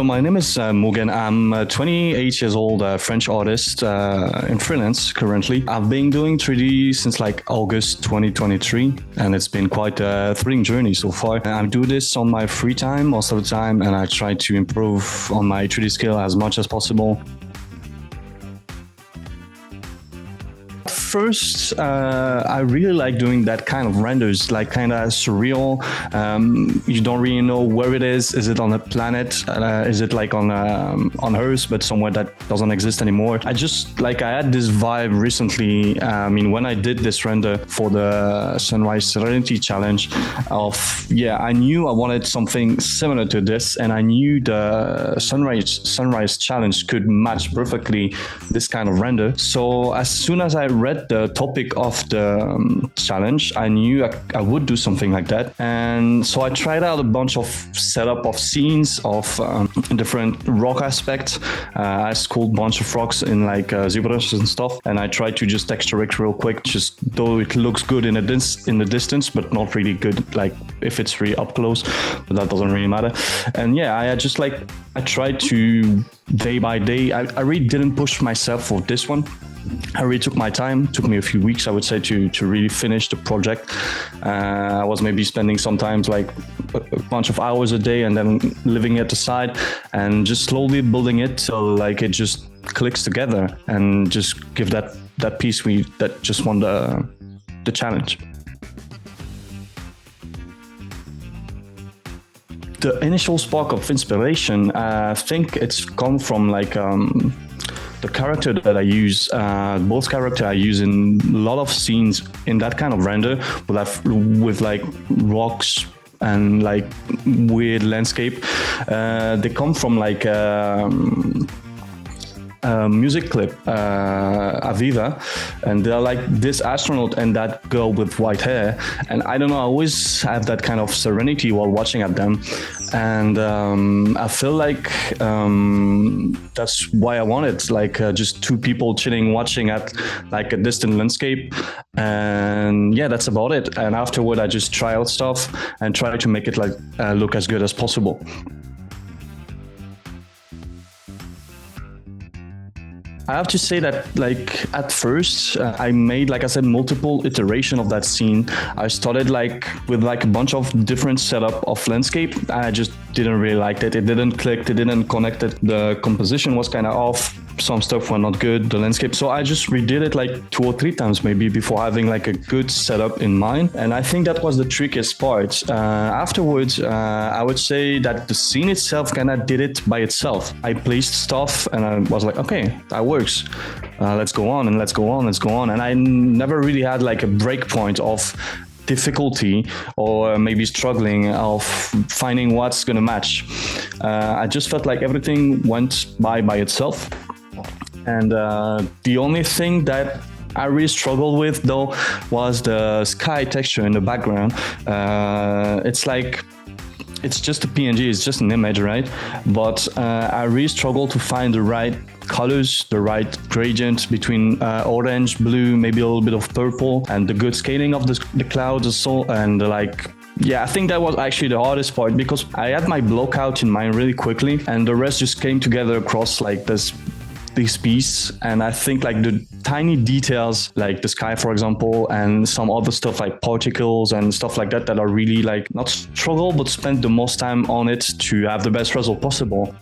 Hello, my name is Mugen. I'm 28 years old, French artist in freelance currently. I've been doing 3D since like August 2023, and it's been quite a thrilling journey so far. I do this on my free time most of the time, and I try to improve on my 3D skill as much as possible. First, I really like doing that kind of renders, like kind of surreal. You don't really know where it is. Is it on a planet? Is it like on Earth, but somewhere that doesn't exist anymore? I had this vibe recently. When I did this render for the Sunrise Serenity challenge, I knew I wanted something similar to this, and I knew the Sunrise challenge could match perfectly this kind of render. So as soon as I read the topic of the challenge, I knew I would do something like that. And so I tried out a bunch of setup of scenes of different rock aspects. I schooled a bunch of rocks in like ZBrush and stuff, and I tried to just texture it real quick, just though it looks good in the distance, but not really good like if it's really up close, but that doesn't really matter. And yeah, I tried to day by day. I really didn't push myself for this one. I really took my time. It took me a few weeks, I would say, to really finish the project. I was maybe spending sometimes like a bunch of hours a day and then leaving it aside and just slowly building it till like it just clicks together and just give that piece that just won the challenge. The initial spark of inspiration, I think it's come from like the character that I use. Both characters I use in a lot of scenes in that kind of render with like rocks and like weird landscape. They come from like music clip, Aviva, and they're like this astronaut and that girl with white hair, and I don't know, I always have that kind of serenity while watching at them, and I feel like that's why I wanted like just two people chilling watching at like a distant landscape, and yeah, that's about it. And afterward I just try out stuff and try to make it like look as good as possible. I have to say that like at first I made, like I said, multiple iteration of that scene. I started like with like a bunch of different setup of landscape. I just didn't really like it. It didn't click. It didn't connect it. The composition was kind of off. Some stuff were not good, the landscape. So I just redid it like 2 or 3 times maybe before having like a good setup in mind. And I think that was the trickiest part. Afterwards, I would say that the scene itself kind of did it by itself. I placed stuff and I was like, okay, that works. Let's go on. And I never really had like a break point of difficulty or maybe struggling of finding what's going to match. I just felt like everything went by itself. And the only thing that I really struggled with though was the sky texture in the background. It's just a PNG, it's just an image, right? But I really struggled to find the right colors, the right gradient between orange, blue, maybe a little bit of purple, and the good scaling of the clouds also, and I think that was actually the hardest part, because I had my block out in mind really quickly and the rest just came together across like this piece. And I think like the tiny details like the sky, for example, and some other stuff like particles and stuff like that are really like not struggle but spend the most time on it to have the best result possible.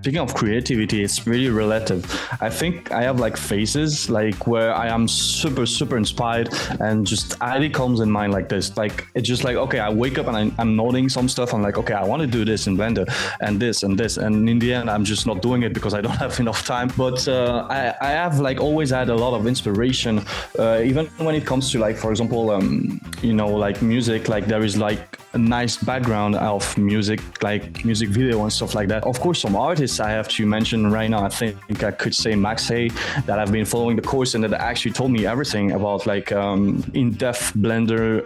Speaking of creativity, it's really relative. I think I have like phases like where I am super inspired and just idea comes in mind like this. Like it's just like, okay, I wake up and I'm noting some stuff. I'm like, okay, I want to do this in Blender and this and this. And in the end, I'm just not doing it because I don't have enough time. But I have like always had a lot of inspiration, even when it comes to like, for example, like music, like there is like a nice background of music, like music video and stuff like that. Of course, some artists I have to mention right now. I think I could say Max Hay, that I've been following the course and that actually told me everything about like in-depth Blender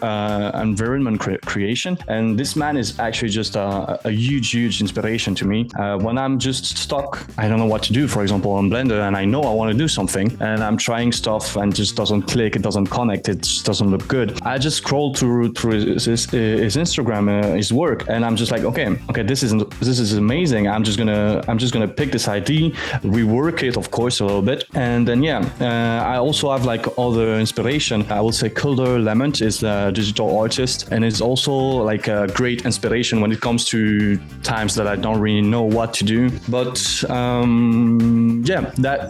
environment creation. And this man is actually just a huge inspiration to me. When I'm just stuck, I don't know what to do, for example, on Blender, and I know I want to do something and I'm trying stuff and just doesn't click, it doesn't connect, it just doesn't look good. I just scroll through his Instagram his work, and I'm just like, okay, this is amazing. I'm just gonna pick this idea, rework it, of course, a little bit, and then I also have like other inspiration. I would say Kulder Lement is a digital artist, and is also like a great inspiration when it comes to times that I don't really know what to do. But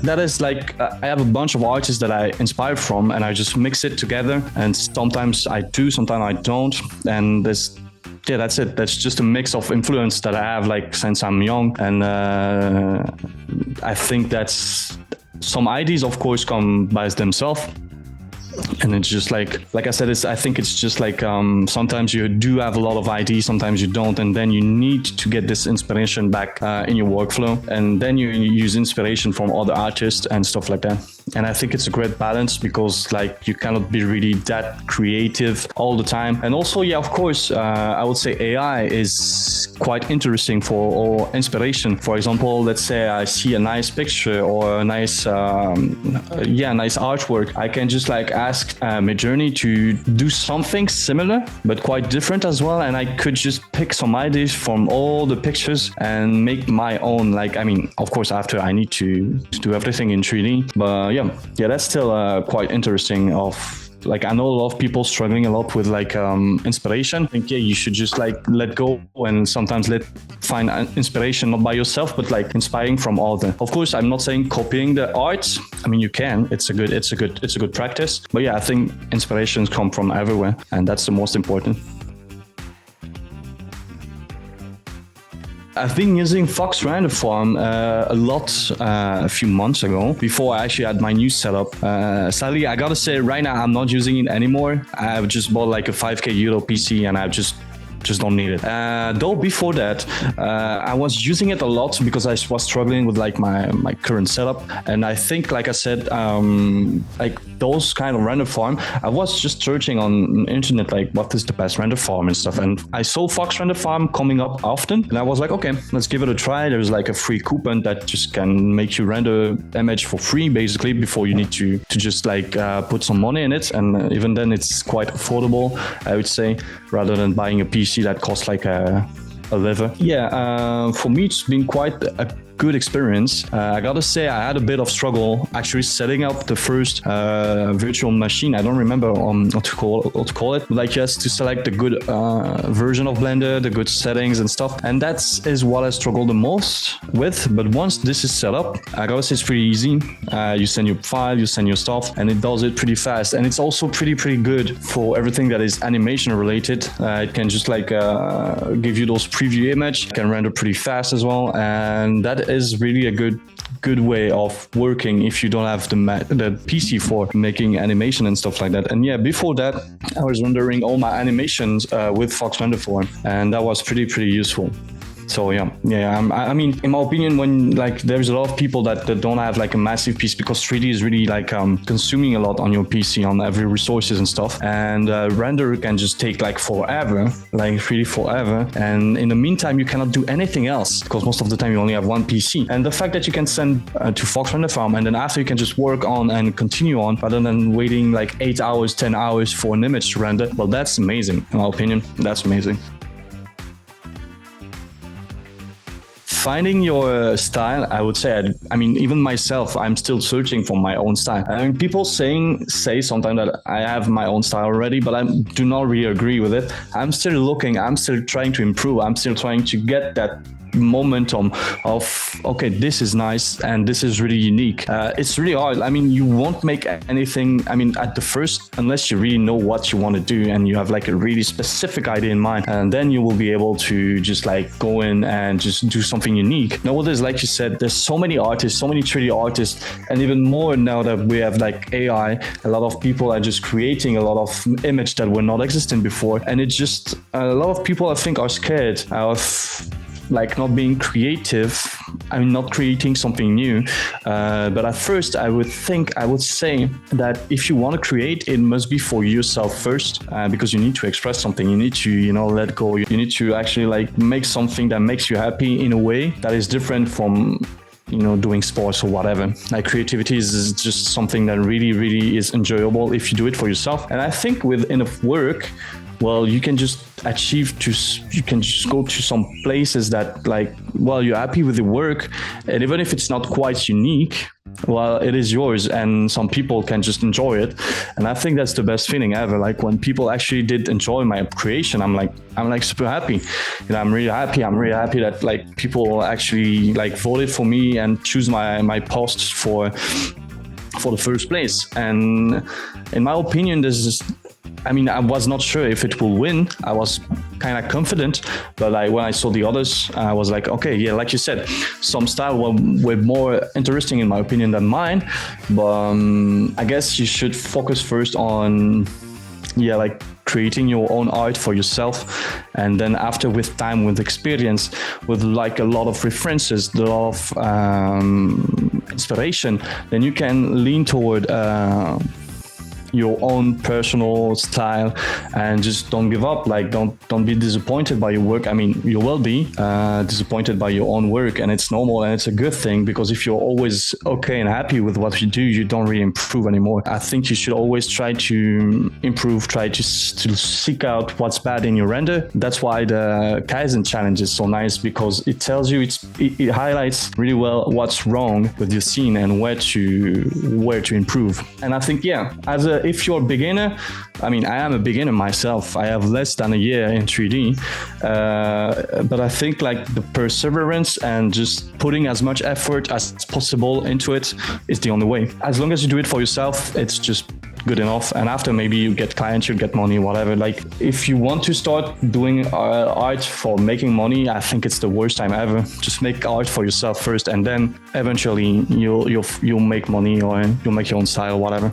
that is like I have a bunch of artists that I inspire from, and I just mix it together. And sometimes I do, sometimes I don't, and that's it. That's just a mix of influence that I have like since I'm young, and I think that's some ideas, of course, come by themselves. And it's just like I said, I think it's just like sometimes you do have a lot of ideas, sometimes you don't, and then you need to get this inspiration back in your workflow, and then you use inspiration from other artists and stuff like that. And I think it's a great balance, because like you cannot be really that creative all the time. And also, of course, I would say AI is quite interesting for all inspiration. For example, let's say I see a nice picture or a nice artwork. I can just like ask Midjourney to do something similar, but quite different as well. And I could just pick some ideas from all the pictures and make my own. Like, I mean, of course, after I need to do everything in 3D, but that's still quite interesting. Like, I know a lot of people struggling a lot with like inspiration. I think you should just like let go, and sometimes find inspiration not by yourself, but like inspiring from other. Of course, I'm not saying copying the art. I mean, you can. It's a good practice. But I think inspirations come from everywhere, and that's the most important. I've been using FoxRenderfarm a lot a few months ago, before I actually had my new setup. Sadly, I gotta say right now I'm not using it anymore. I've just bought like a 5K Euro PC, and I've just don't need it. Though before that, I was using it a lot because I was struggling with like my current setup. And I think, like I said, like those kind of render farm, I was just searching on the internet, like what is the best render farm and stuff. And I saw FoxRenderfarm coming up often, and I was like, okay, let's give it a try. There's like a free coupon that just can make you render image for free, basically, before you need to just like put some money in it. And even then, it's quite affordable, I would say, rather than buying a PC that costs like a liver. For me, it's been quite a good experience. I gotta say, I had a bit of struggle actually setting up the first virtual machine. I don't remember what to call it. Like, just to select the good version of Blender, the good settings and stuff. And that is what I struggled the most with. But once this is set up, I gotta say it's pretty easy. You send your file, you send your stuff, and it does it pretty fast. And it's also pretty good for everything that is animation related. It can just like give you those preview image. It can render pretty fast as well, and that is really a good way of working if you don't have the PC for making animation and stuff like that. And before that, I was rendering all my animations with FoxRenderfarm, and that was pretty useful. So I mean, in my opinion, when like there's a lot of people that don't have like a massive PC, because 3D is really like consuming a lot on your PC, on every resources and stuff, and render can just take like forever, like really forever. And in the meantime, you cannot do anything else, because most of the time you only have one PC. And the fact that you can send to FoxRenderfarm, and then after you can just work on and continue on, rather than waiting like 8 hours, 10 hours for an image to render, well, that's amazing. In my opinion, that's amazing. Finding your style, I would say, I mean, even myself, I'm still searching for my own style. I mean, people say sometimes that I have my own style already, but I do not really agree with it. I'm still looking, I'm still trying to improve, I'm still trying to get that momentum of, okay, this is nice and this is really unique. It's really hard. I mean, you won't make anything, I mean, at the first, unless you really know what you want to do and you have like a really specific idea in mind, and then you will be able to just like go in and just do something unique. Nowadays, like you said, there's so many artists, so many 3D artists, and even more now that we have like AI, a lot of people are just creating a lot of image that were not existing before. And it's just, a lot of people I think are scared of like not being creative, I mean, not creating something new. But at first, I would say that if you want to create, it must be for yourself first, because you need to express something. You need to, let go. You need to actually like make something that makes you happy in a way that is different from, doing sports or whatever. Like, creativity is just something that really is enjoyable if you do it for yourself. And I think with enough work, well, you can just you can just go to some places that like, well, you're happy with the work, and even if it's not quite unique, well, it is yours, and some people can just enjoy it. And I think that's the best feeling ever. Like when people actually did enjoy my creation, I'm like super happy. I'm really happy. I'm really happy that like people actually like voted for me and choose my posts for the first place. And in my opinion, this is, I mean, I was not sure if it will win. I was kind of confident, but when I saw the others, I was like, okay, yeah, like you said, some style were more interesting in my opinion than mine. But I guess you should focus first on, like creating your own art for yourself, and then after, with time, with experience, with like a lot of references, a lot of inspiration, then you can lean toward your own personal style, and just don't give up. Like don't be disappointed by your work. I mean, you will be disappointed by your own work, and it's normal, and it's a good thing, because if you're always okay and happy with what you do, you don't really improve anymore. I think you should always try to improve, try to seek out what's bad in your render. That's why the Kaizen challenge is so nice, because it tells you, it highlights really well what's wrong with your scene and where to improve. And I think, if you're a beginner, I mean, I am a beginner myself. I have less than a year in 3D, but I think like the perseverance and just putting as much effort as possible into it is the only way. As long as you do it for yourself, it's just good enough. And after, maybe you get clients, you get money, whatever. Like if you want to start doing art for making money, I think it's the worst time ever. Just make art for yourself first, and then eventually you'll make money, or you'll make your own style, whatever.